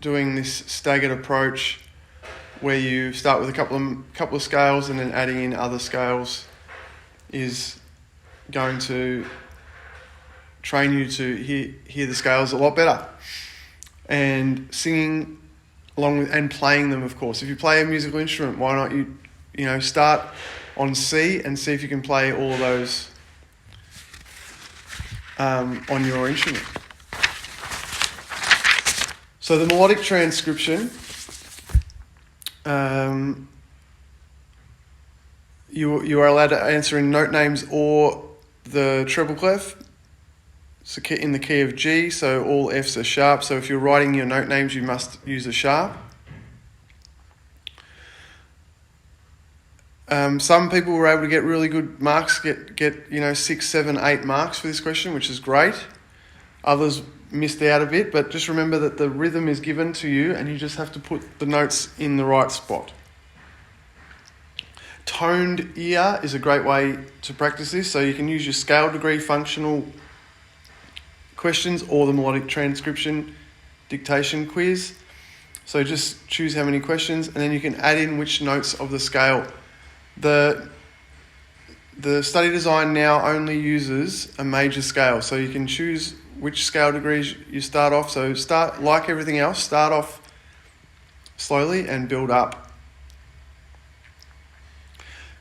doing this staggered approach where you start with a couple of scales and then adding in other scales is going to train you to hear the scales a lot better. And singing along with and playing them, of course. If you play a musical instrument, why not you start on C and see if you can play all of those on your instrument. So the melodic transcription, you are allowed to answer in note names or the treble clef. So in the key of G, so all Fs are sharp. So if you're writing your note names, you must use a sharp. Some people were able to get really good marks, get 6, 7, 8 marks for this question, which is great. Others missed out a bit, but just remember that the rhythm is given to you and you just have to put the notes in the right spot. Toned ear is a great way to practice this. So you can use your scale degree functional questions or the melodic transcription dictation quiz. So just choose how many questions and then you can add in which notes of the scale. The study design now only uses a major scale, so you can choose which scale degrees you start off. So like everything else, start off slowly and build up.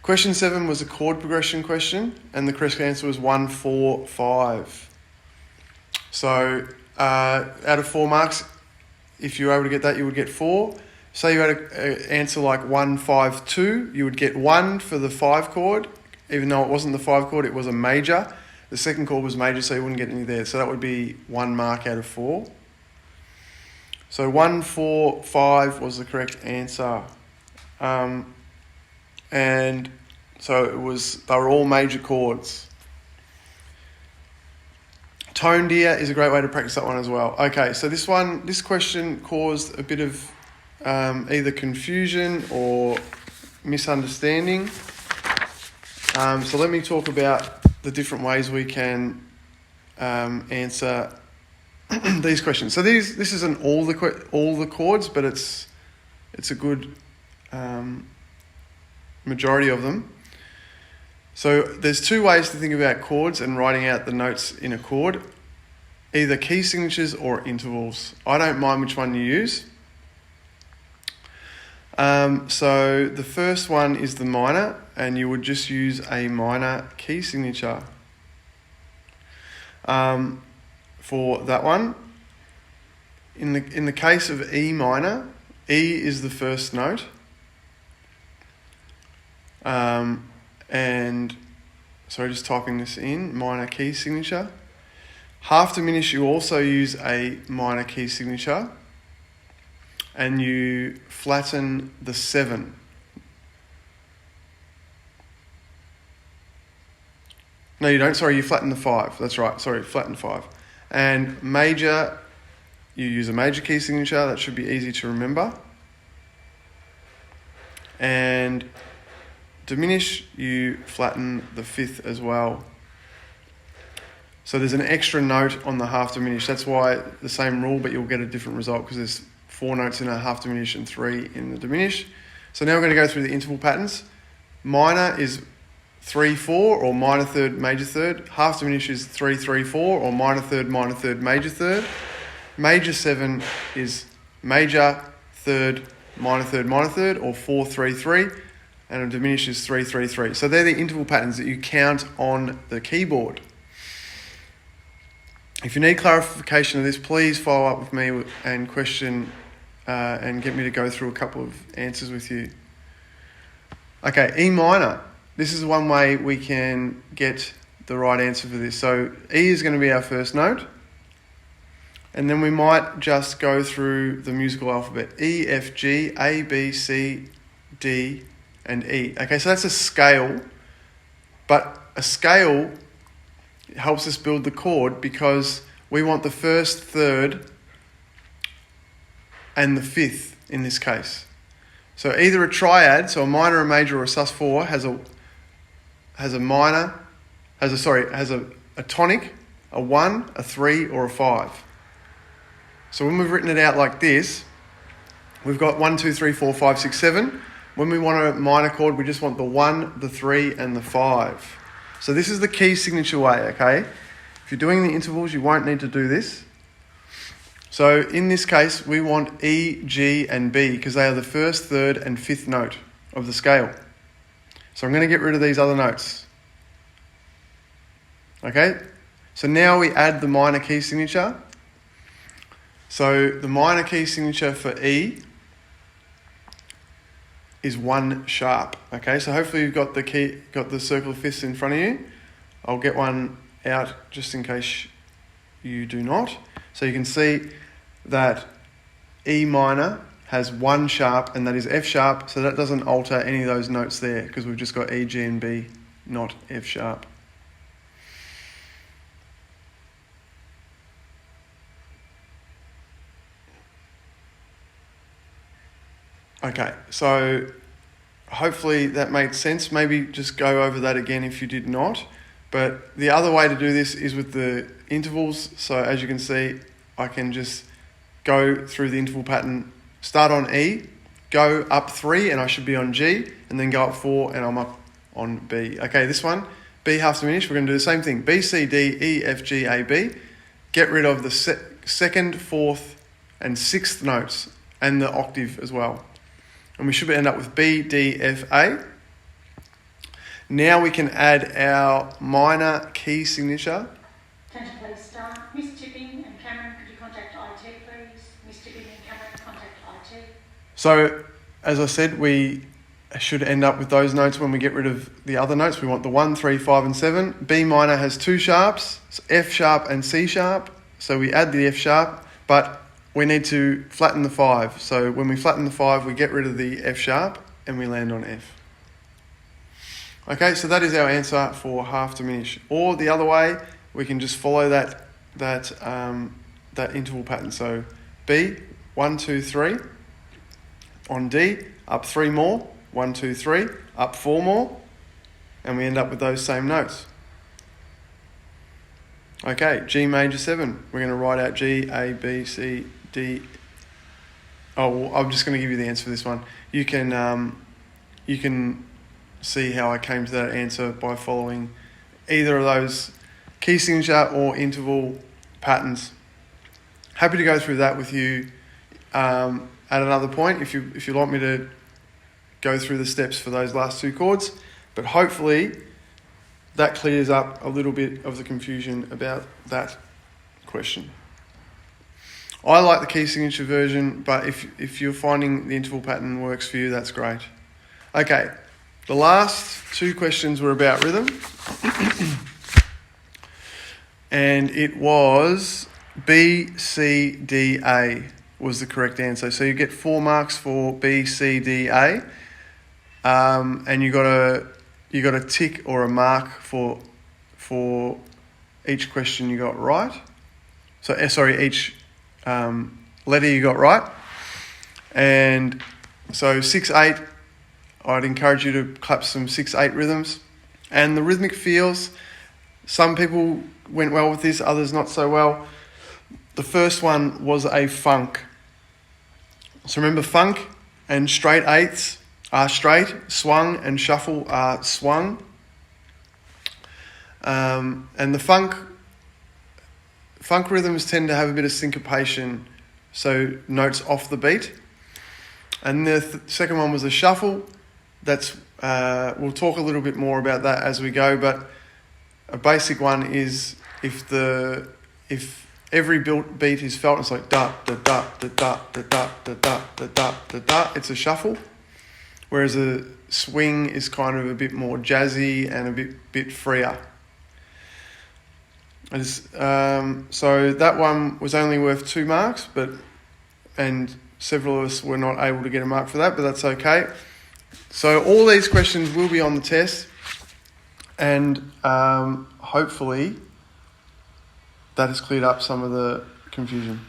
Question 7 was a chord progression question and the correct answer was 1, 4, 5. So out of 4 marks, if you were able to get that, you would get 4. Say you had an answer like 1, 5, 2, you would get 1 for the 5 chord, even though it wasn't the 5 chord, it was a major. The second chord was major, so you wouldn't get any there. So that would be 1 mark out of 4. So 1, 4, 5 was the correct answer. And so they were all major chords. Toned ear is a great way to practice that one as well. Okay, so this question caused a bit of either confusion or misunderstanding. So let me talk about the different ways we can answer these questions. So this isn't all the chords, but it's a good majority of them. So there's 2 ways to think about chords and writing out the notes in a chord, either key signatures or intervals. I don't mind which one you use. So the first one is the minor, and you would just use a minor key signature for that one. In the case of E minor, E is the first note. And sorry, just typing this in, minor key signature. Half diminished, you also use a minor key signature and you flatten the 7. No, you don't. Sorry, you flatten the 5. That's right. Sorry, flatten 5. And major, you use a major key signature. That should be easy to remember. And diminish, you flatten the 5th as well. So there's an extra note on the half diminished. That's why the same rule, but you'll get a different result because there's 4 notes in a half diminished and 3 in the diminished. So now we're going to go through the interval patterns. Minor is 3, 4 or minor third, major third. Half diminished is 3, 3, 4 or minor third, major third. Major 7 is major third, minor third or 4, 3, 3. And a diminished is 3, 3, 3. So they're the interval patterns that you count on the keyboard. If you need clarification of this, please follow up with me and question and get me to go through a couple of answers with you. Okay, E minor. This is one way we can get the right answer for this. So E is going to be our first note. And then we might just go through the musical alphabet. E, F, G, A, B, C, D, and E. Okay, so that's a scale. But a scale helps us build the chord because we want the first, third, and the 5th in this case. So either a triad, so a minor, a major, or a sus4 has a tonic, a 1, a 3, or a 5. So when we've written it out like this, we've got 1, 2, 3, 4, 5, 6, 7. When we want a minor chord, we just want the 1, the 3, and the 5. So this is the key signature way, okay? If you're doing the intervals, you won't need to do this. So in this case, we want E, G, and B because they are the first, third, and fifth note of the scale. So I'm going to get rid of these other notes. Okay? So now we add the minor key signature. So the minor key signature for E is 1 sharp. Okay, so hopefully you've got the circle of fifths in front of you. I'll get one out just in case you do not. So you can see that E minor has 1 sharp, and that is F sharp, so that doesn't alter any of those notes there because we've just got E, G, and B, not F sharp. Okay, so hopefully that made sense. Maybe just go over that again if you did not. But the other way to do this is with the intervals. So as you can see, I can just go through the interval pattern, start on E, go up 3 and I should be on G, and then go up 4 and I'm up on B. Okay, this one, B half diminished, we're going to do the same thing. B, C, D, E, F, G, A, B. Get rid of the second, fourth, and sixth notes, and the octave as well. And we should end up with B, D, F, A. Now we can add our minor key signature. Can you please start? Miss Tipping and Cameron, could you contact IT, please? Miss Tipping and Cameron, contact IT. So, as I said, we should end up with those notes when we get rid of the other notes. We want the 1, 3, 5, and 7. B minor has 2 sharps, so F sharp and C sharp. So we add the F sharp, but we need to flatten the 5. So when we flatten the 5, we get rid of the F sharp and we land on F. Okay, so that is our answer for half diminish. Or the other way, we can just follow that interval pattern. So B, 1, 2, 3. On D, up 3 more. 1, 2, 3. Up 4 more. And we end up with those same notes. Okay, G major 7. We're going to write out G, A, B, C, D. Oh, well, I'm just going to give you the answer for this one. You can see how I came to that answer by following either of those key signature or interval patterns. Happy to go through that with you at another point if you like me to go through the steps for those last 2 chords. But hopefully that clears up a little bit of the confusion about that question. I like the key signature version, but if you're finding the interval pattern works for you, that's great. Okay, the last 2 questions were about rhythm. And it was B, C, D, A was the correct answer. So you get 4 marks for B, C, D, A. And you got a tick or a mark for each question you got right. So each letter you got right. And so 6/8, I'd encourage you to clap some 6/8 rhythms. And the rhythmic feels, some people went well with this, others not so well. The first one was a funk. So remember, funk and straight eighths are straight, swung and shuffle are swung. And the funk rhythms tend to have a bit of syncopation, so notes off the beat. And the second one was a shuffle. That's we'll talk a little bit more about that as we go, but a basic one is if every beat is felt, it's like da da da da da da da da da da da da da. It's a shuffle, whereas a swing is kind of a bit more jazzy and a bit freer. So that one was only worth 2 marks, and several of us were not able to get a mark for that, but that's okay. So all these questions will be on the test, and hopefully that has cleared up some of the confusion.